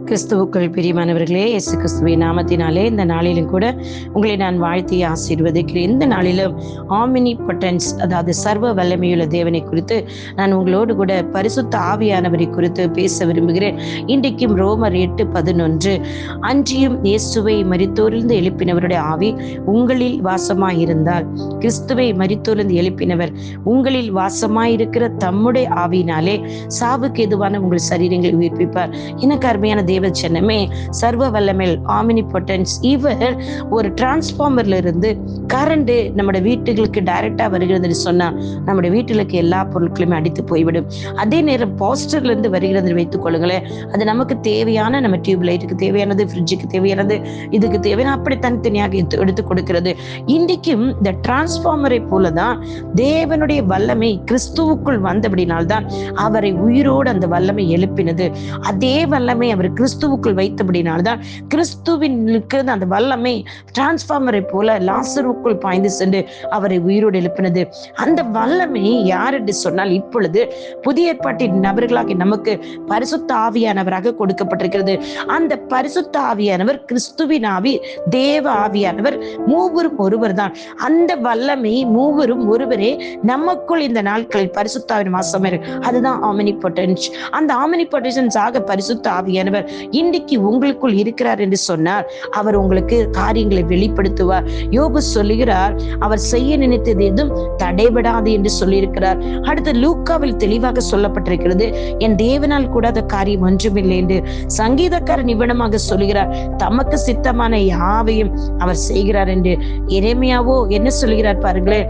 கிறிஸ்துவுக்குள் பிரியமானவர்களே, இயேசு கிறிஸ்துவின் நாமத்தினாலே இந்த நாளிலும் கூட உங்களை நான் வாழ்த்தி ஆசீர்வதிக்கிறேன். இந்த நாளிலும் ஆமினிபொட்டன்ஸ், அதாவது சர்வ வல்லமையுள்ள தேவனை குறித்து நான் உங்களோடு கூட பரிசுத்த ஆவியானவரை குறித்து பேச விரும்புகிறேன். இன்றைக்கும் ரோமர் 8:11, அன்றியும் இயேசுவை மரித்தோரிலிருந்து எழுப்பினவருடைய ஆவி உங்களில் வாசமாயிருந்தால், கிறிஸ்துவை மரித்தோரிலிருந்து எழுப்பினவர் உங்களில் வாசமாயிருக்கிற தம்முடைய ஆவியினாலே சாவுக்கு எதுவான உங்கள் சரீரங்களை உயிர்ப்பிப்பார். எனக்கு அருமையான தேவச்சனமே, சர்வ வல்லமை ஆமினிபொட்டன்ஸ், இவர் ஒரு டிரான்ஸ்பார்மர்ல இருந்து கரண்ட் நம்முடைய வீட்டுகளுக்கு டைரக்டா வருகிறது சொன்னா நம்முடைய வீட்டுகளுக்கு எல்லா பொருட்களுமே அடித்து போய்விடும். அதே நேரம் பாஸ்டர்ல இருந்து வருகிறது வைத்துக் கொள்ளுங்களேன், அது நமக்கு தேவையான, நம்ம டியூப் லைட்டுக்கு தேவையானது, ஃப்ரிட்ஜுக்கு தேவையானது, இதுக்கு தேவையான, அப்படி தனித்தனியாக எடுத்து கொடுக்கிறது. இன்றைக்கும் இந்த டிரான்ஸ்பார்மரை போலதான் தேவனுடைய வல்லமை கிறிஸ்துவுக்குள் வந்தபடினால்தான் அவரை உயிரோடு அந்த வல்லமை எழுப்பினது. அதே வல்லமை அவர் கிறிஸ்துவுக்குள் வைத்தபடினால்தான் கிறிஸ்துவினுக்கு அந்த வல்லமை டிரான்ஸ்பார்மரை போல லாசருக்குள் பாய்ந்து சென்று அவரை உயிரோடு எழுப்பினது. அந்த வல்லமை யார் என்று சொன்னால், இப்பொழுது புதிய ஏற்பாட்டின் நபர்களாக நமக்கு பரிசுத்த ஆவியானவராக கொடுக்கப்பட்டிருக்கிறது. அந்த பரிசுத்த ஆவியானவர், கிறிஸ்துவின் ஆவி, தேவ ஆவியானவர், மூவரும் ஒருவர் தான். அந்த வல்லமை மூவரும் ஒருவரே நமக்குள் இந்த நாட்களில் பரிசுத்தாவின் வாசம், அதுதான் ஆமினிபொட்டன்ஸ். அந்த ஆமினிபொட்டன்ஸ் ஆக பரிசுத்த ஆவியானவர் இன்றைக்கு உங்களுக்குள் இருக்கிறார் என்று சொன்னார், அவர் உங்களுக்கு காரியங்களை வெளிப்படுத்துவார். யோபு சொல்லுகிறார், அவர் செய்ய நினைத்தது எதுவும் தடைபடாது என்று சொல்லியிருக்கிறார். அடுத்து லூக்காவில் தெளிவாக சொல்லப்பட்டிருக்கிறது, என் தேவனால் கூடாத காரியம் ஒன்றுமில்லை என்று. சங்கீதக்காரன் நிபுணமாக சொல்லுகிறார், தமக்கு சித்தமான யாவையும் அவர் செய்கிறார் என்று. எரேமியாவோ என்ன சொல்லுகிறார் பாருங்களேன்,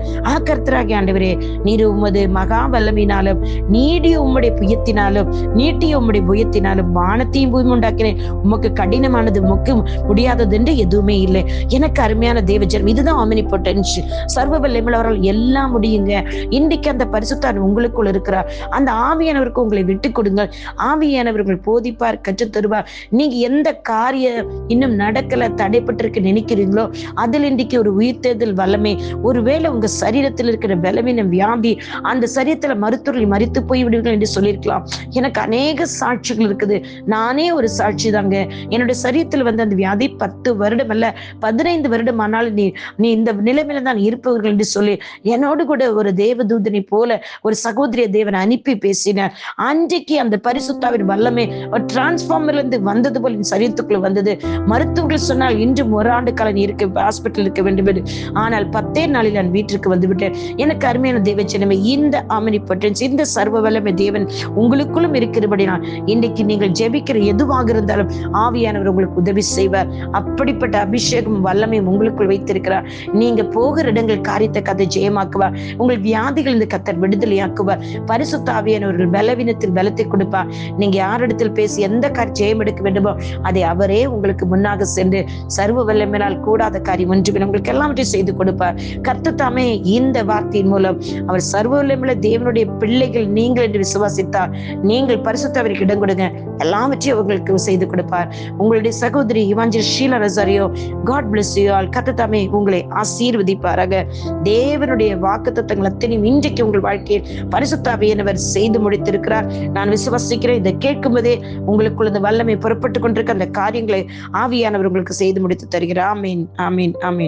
கர்த்தராகிய ஆண்டவரே, நீர் உமது மகா வல்லமையினாலும் நீடிய உம்முடைய புயத்தினாலும் நீட்டிய உம்முடைய புயத்தினாலும் வானத்தையும் பூமி உண்டாக்கினேன், உமக்கு கடினமானது உமக்கு முடியாதது என்று எதுவுமே இல்லை. எனக்கு அருமையான தேவஜனம், இதுதான் ஆமினிபொட்டன்ஸ். சர்வ வல்லமையுள்ளவரால் எல்லாம் முடியுங்க. இன்றைக்கு அந்த பரிசுத்தர் உங்களுக்குள் இருக்கிறார். அந்த ஆவியானவருக்கு உங்களை விட்டு கொடுங்கள். ஆவியானவர்கள் போதிப்பார், கற்றுத் தருவார். நீங்க எந்த காரியம் இன்னும் நடக்கல, தடைப்பட்டிருக்கு நினைக்கிறீங்களோ அதில் இன்றைக்கு ஒரு உயிர்த்தெழுதல் வல்லமை, ஒருவேளை உங்க சரீரத்தில் இருக்கிற பலவீனம், வியாதி, அந்த சரீரத்துல மருத்துவர்கள் மரித்து போய்விடுவீர்கள் என்று சொல்லியிருக்கலாம். எனக்கு அநேக சாட்சிகள் இருக்குது. நானே ஒரு சாட்சி தாங்க. என்னுடைய சரீரத்தில் வந்து அந்த வியாதி 10 வருடம் அல்ல 15 வருடம் ஆனாலும் நீ இந்த நிலைமையில தான் இருப்பவர்கள் என்று சொல்லி என்னோடு கூட ஒரு தேவதூதனை போல ஒரு சகோதரிய தேவன் அனுப்பி பேசினார். அன்றைக்கு அந்த பரிசுத்தாவின் வல்லமை ஒரு டிரான்ஸ்பார்மர்ல இருந்து வந்தது போல என் சரீரத்துக்குள்ள வந்தது. மருத்துவர்கள் சொன்னால் இன்றும் 1 ஆண்டு காலம் இருக்க ஹாஸ்பிட்டல் இருக்க வேண்டும் என்று. ஆனால் 10 நாளில் நான் வீட்டிற்கு வந்து விட்டேன். எனக்கு அருமையான தேவச்சனமே, இந்த ஆமினிபொட்டன்ஸ், இந்த சர்வ வல்லமை தேவன் உங்களுக்குள்ளும் இருக்கிறபடினால் இன்றைக்கு நீங்கள் ஜெபிக்கிற எதுவாக இருந்தாலும் ஆவியானவர் உங்களுக்கு உதவி செய்வார். அப்படிப்பட்ட அபிஷேகம் வல்லமையும் உங்களுக்குள் வைத்திருக்கிறார். நீங்க போகிற இடங்கள் காரியத்தை கதை ஜெயமாக்குவார். உங்கள் வியாதிகள் இந்த கத்தர் விடுதலையாக்குவார். பரிசுத்த ஆவியானவர்கள் பலவீனத்தில் பலத்தை கொடுப்பார். நீங்க யாரிடத்தில் பேசி எந்த ஜெயம் எடுக்க வேண்டுமோ அதை அவரே உங்களுக்கு முன்னாக சென்று சர்வ வல்லமையால் கூடாத காரியம் ஒன்றுமே உங்களுக்கு எல்லாவற்றையும் செய்து கொடுப்பார். கர்த்தர் தாமே இந்த வார்த்தையின் மூலம் அவர் சர்வ வல்லமையுள்ள தேவனுடைய பிள்ளைகள் நீங்கள் என்று விசுவாசித்தார், நீங்கள் பரிசுத்தவருக்கு இடம் கொடுங்க, எல்லாவற்றையும் அவர்களுக்கு செய்து கொடுப்பார். உங்களுடைய சகோதரி evangelist Sheela Rosario. God bless you all. கர்த்தர் தாமே உங்களை ஆசீர்வதிப்பாராக. தேவனுடைய வாக்குத்தத்தங்கள் அத்தனையும் இன்றைக்கு உங்கள் வாழ்க்கையில் பரிசுத்த ஆவியானவர் செய்து முடித்திருக்கிறார். நான் விசுவாசிக்கிறேன். இதை கேட்கும் போதே உங்களுக்குள்ள இந்த வல்லமை புறப்பட்டு கொண்டிருக்க அந்த காரியங்களை ஆவியானவர் உங்களுக்கு செய்து முடித்து தருகிறார். ஆமீன், ஆமீன், ஆமீன்.